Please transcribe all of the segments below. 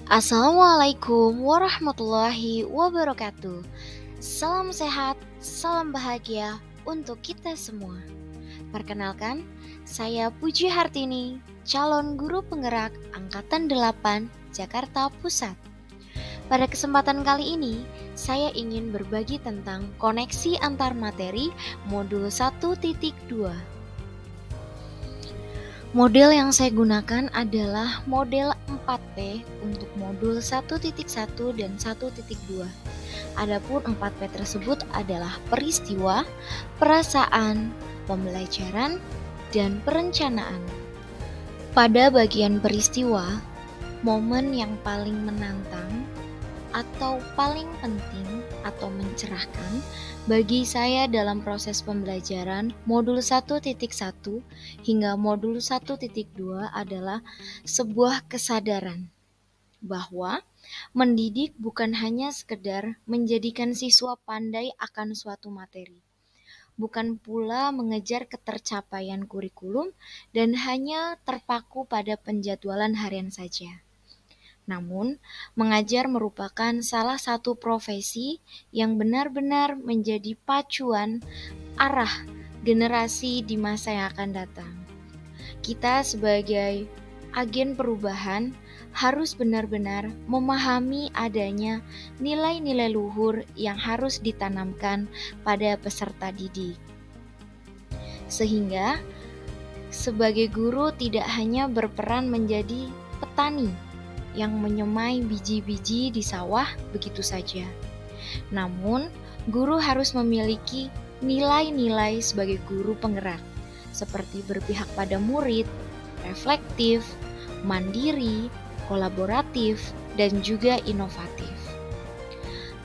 Assalamualaikum warahmatullahi wabarakatuh. Salam sehat, salam bahagia untuk kita semua. Perkenalkan, saya Puji Hartini, calon guru penggerak Angkatan 8 Jakarta Pusat. Pada kesempatan kali ini, saya ingin berbagi tentang koneksi antar materi modul 1.2. Model yang saya gunakan adalah model 4P untuk modul 1.1 dan 1.2. Adapun 4P tersebut adalah peristiwa, perasaan, pembelajaran, dan perencanaan. Pada bagian peristiwa, momen yang paling menantang atau paling penting atau mencerahkan bagi saya dalam proses pembelajaran modul 1.1 hingga modul 1.2 adalah sebuah kesadaran bahwa mendidik bukan hanya sekedar menjadikan siswa pandai akan suatu materi, bukan pula mengejar ketercapaian kurikulum dan hanya terpaku pada penjadwalan harian saja. Namun, mengajar merupakan salah satu profesi yang benar-benar menjadi pacuan arah generasi di masa yang akan datang. Kita sebagai agen perubahan harus benar-benar memahami adanya nilai-nilai luhur yang harus ditanamkan pada peserta didik. Sehingga, sebagai guru tidak hanya berperan menjadi petani yang menyemai biji-biji di sawah begitu saja. Namun, guru harus memiliki nilai-nilai sebagai guru penggerak, seperti berpihak pada murid, reflektif, mandiri, kolaboratif, dan juga inovatif.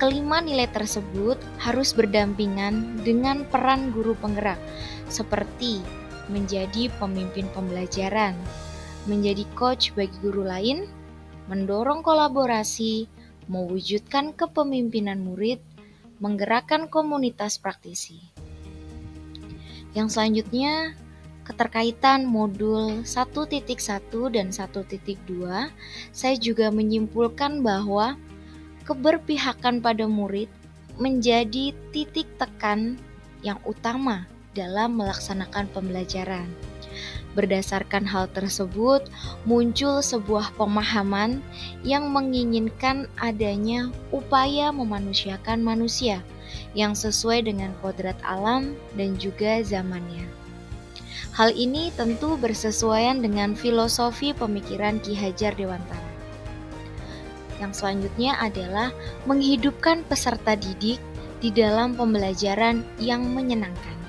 Kelima nilai tersebut harus berdampingan dengan peran guru penggerak, seperti menjadi pemimpin pembelajaran, menjadi coach bagi guru lain, mendorong kolaborasi, mewujudkan kepemimpinan murid, menggerakkan komunitas praktisi. Yang selanjutnya, keterkaitan modul 1.1 dan 1.2, saya juga menyimpulkan bahwa keberpihakan pada murid menjadi titik tekan yang utama dalam melaksanakan pembelajaran. Berdasarkan hal tersebut, muncul sebuah pemahaman yang menginginkan adanya upaya memanusiakan manusia yang sesuai dengan kodrat alam dan juga zamannya. Hal ini tentu bersesuaian dengan filosofi pemikiran Ki Hajar Dewantara. Yang selanjutnya adalah menghidupkan peserta didik di dalam pembelajaran yang menyenangkan.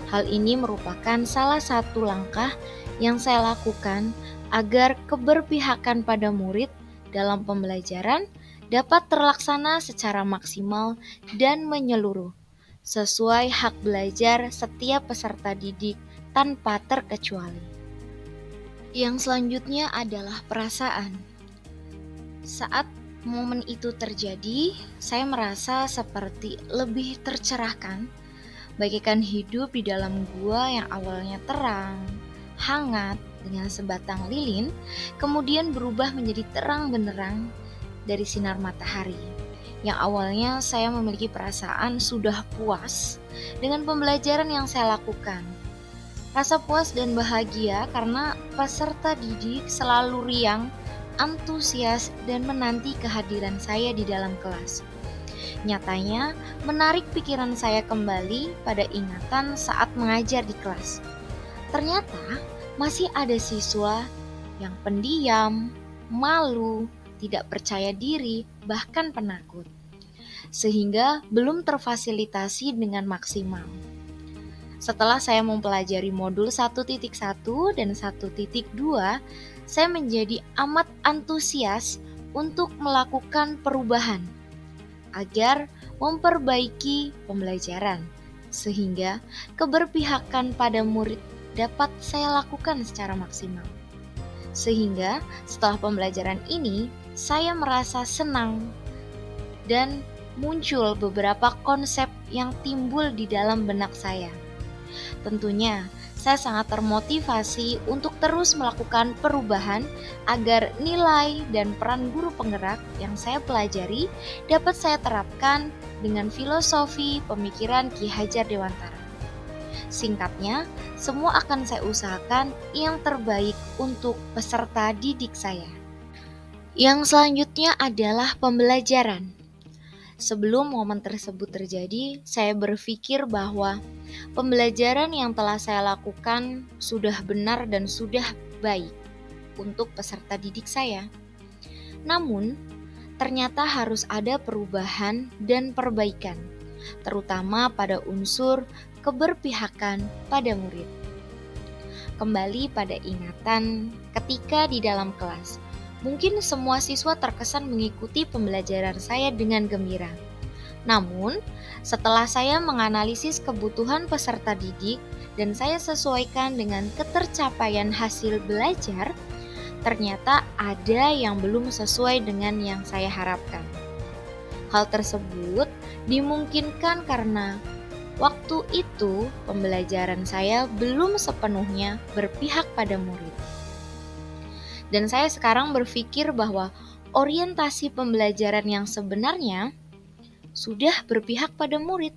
Hal ini merupakan salah satu langkah yang saya lakukan agar keberpihakan pada murid dalam pembelajaran dapat terlaksana secara maksimal dan menyeluruh, sesuai hak belajar setiap peserta didik tanpa terkecuali. Yang selanjutnya adalah perasaan. Saat momen itu terjadi, saya merasa seperti lebih tercerahkan, bagaikan hidup di dalam gua yang awalnya terang, hangat dengan sebatang lilin, kemudian berubah menjadi terang benderang dari sinar matahari. Yang awalnya saya memiliki perasaan sudah puas dengan pembelajaran yang saya lakukan. Rasa puas dan bahagia karena peserta didik selalu riang, antusias, dan menanti kehadiran saya di dalam kelas. Nyatanya, menarik pikiran saya kembali pada ingatan saat mengajar di kelas. Ternyata, masih ada siswa yang pendiam, malu, tidak percaya diri, bahkan penakut, sehingga belum terfasilitasi dengan maksimal. Setelah saya mempelajari modul 1.1 dan 1.2, saya menjadi amat antusias untuk melakukan perubahan agar memperbaiki pembelajaran, sehingga keberpihakan pada murid dapat saya lakukan secara maksimal. Sehingga setelah pembelajaran ini, saya merasa senang dan muncul beberapa konsep yang timbul di dalam benak saya. Tentunya, saya sangat termotivasi untuk terus melakukan perubahan agar nilai dan peran guru penggerak yang saya pelajari dapat saya terapkan dengan filosofi pemikiran Ki Hajar Dewantara. Singkatnya, semua akan saya usahakan yang terbaik untuk peserta didik saya. Yang selanjutnya adalah pembelajaran. Sebelum momen tersebut terjadi, saya berpikir bahwa pembelajaran yang telah saya lakukan sudah benar dan sudah baik untuk peserta didik saya. Namun, ternyata harus ada perubahan dan perbaikan, terutama pada unsur keberpihakan pada murid. Kembali pada ingatan ketika di dalam kelas, mungkin semua siswa terkesan mengikuti pembelajaran saya dengan gembira. Namun, setelah saya menganalisis kebutuhan peserta didik dan saya sesuaikan dengan ketercapaian hasil belajar, ternyata ada yang belum sesuai dengan yang saya harapkan. Hal tersebut dimungkinkan karena waktu itu pembelajaran saya belum sepenuhnya berpihak pada murid. Dan saya sekarang berpikir bahwa orientasi pembelajaran yang sebenarnya sudah berpihak pada murid.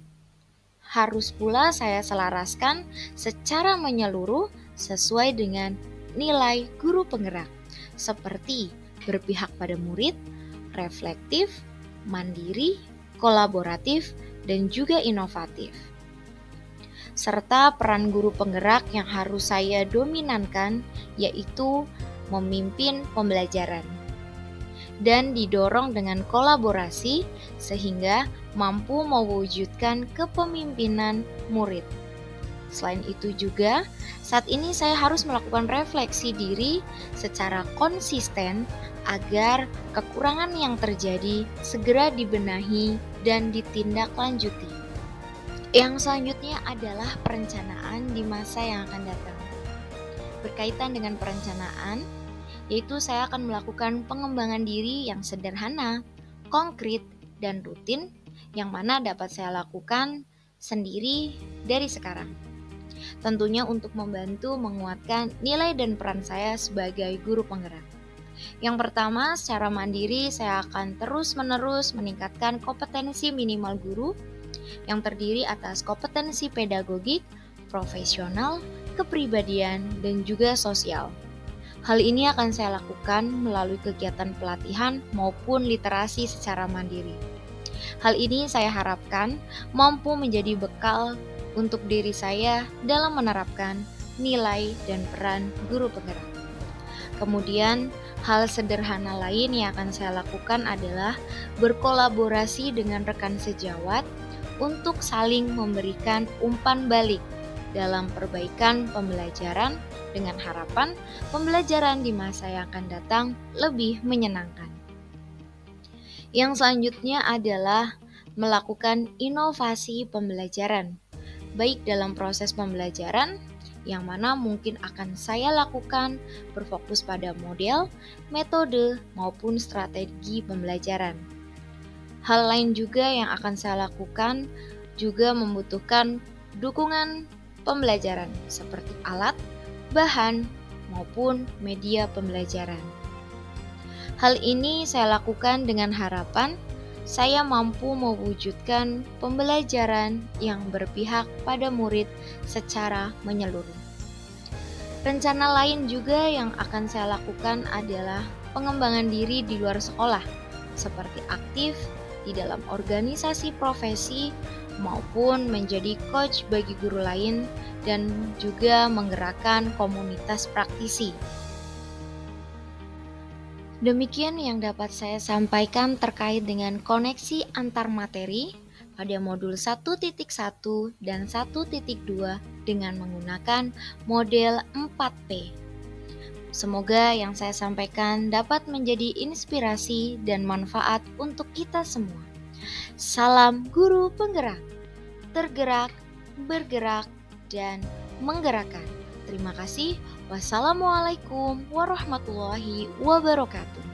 Harus pula saya selaraskan secara menyeluruh sesuai dengan nilai guru penggerak, seperti berpihak pada murid, reflektif, mandiri, kolaboratif, dan juga inovatif. Serta peran guru penggerak yang harus saya dominankan, yaitu memimpin pembelajaran dan didorong dengan kolaborasi sehingga mampu mewujudkan kepemimpinan murid. Selain itu juga, saat ini saya harus melakukan refleksi diri secara konsisten agar kekurangan yang terjadi segera dibenahi dan ditindaklanjuti. Yang selanjutnya adalah perencanaan di masa yang akan datang. Berkaitan dengan perencanaan, yaitu saya akan melakukan pengembangan diri yang sederhana, konkret, dan rutin yang mana dapat saya lakukan sendiri dari sekarang. Tentunya untuk membantu menguatkan nilai dan peran saya sebagai guru penggerak. Yang pertama, secara mandiri saya akan terus-menerus meningkatkan kompetensi minimal guru yang terdiri atas kompetensi pedagogik, profesional, kepribadian, dan juga sosial. Hal ini akan saya lakukan melalui kegiatan pelatihan maupun literasi secara mandiri. Hal ini saya harapkan mampu menjadi bekal untuk diri saya dalam menerapkan nilai dan peran guru penggerak. Kemudian, hal sederhana lain yang akan saya lakukan adalah berkolaborasi dengan rekan sejawat untuk saling memberikan umpan balik dalam perbaikan pembelajaran dengan harapan pembelajaran di masa yang akan datang lebih menyenangkan. Yang selanjutnya adalah melakukan inovasi pembelajaran, baik dalam proses pembelajaran yang mana mungkin akan saya lakukan berfokus pada model, metode, maupun strategi pembelajaran. Hal lain juga yang akan saya lakukan juga membutuhkan dukungan pembelajaran seperti alat, bahan, maupun media pembelajaran. Hal ini saya lakukan dengan harapan saya mampu mewujudkan pembelajaran yang berpihak pada murid secara menyeluruh. Rencana lain juga yang akan saya lakukan adalah pengembangan diri di luar sekolah, seperti aktif di dalam organisasi profesi maupun menjadi coach bagi guru lain dan juga menggerakkan komunitas praktisi. Demikian yang dapat saya sampaikan terkait dengan koneksi antar materi pada modul 1.1 dan 1.2 dengan menggunakan model 4P. Semoga yang saya sampaikan dapat menjadi inspirasi dan manfaat untuk kita semua. Salam guru penggerak, tergerak, bergerak, dan menggerakkan. Terima kasih. Wassalamualaikum warahmatullahi wabarakatuh.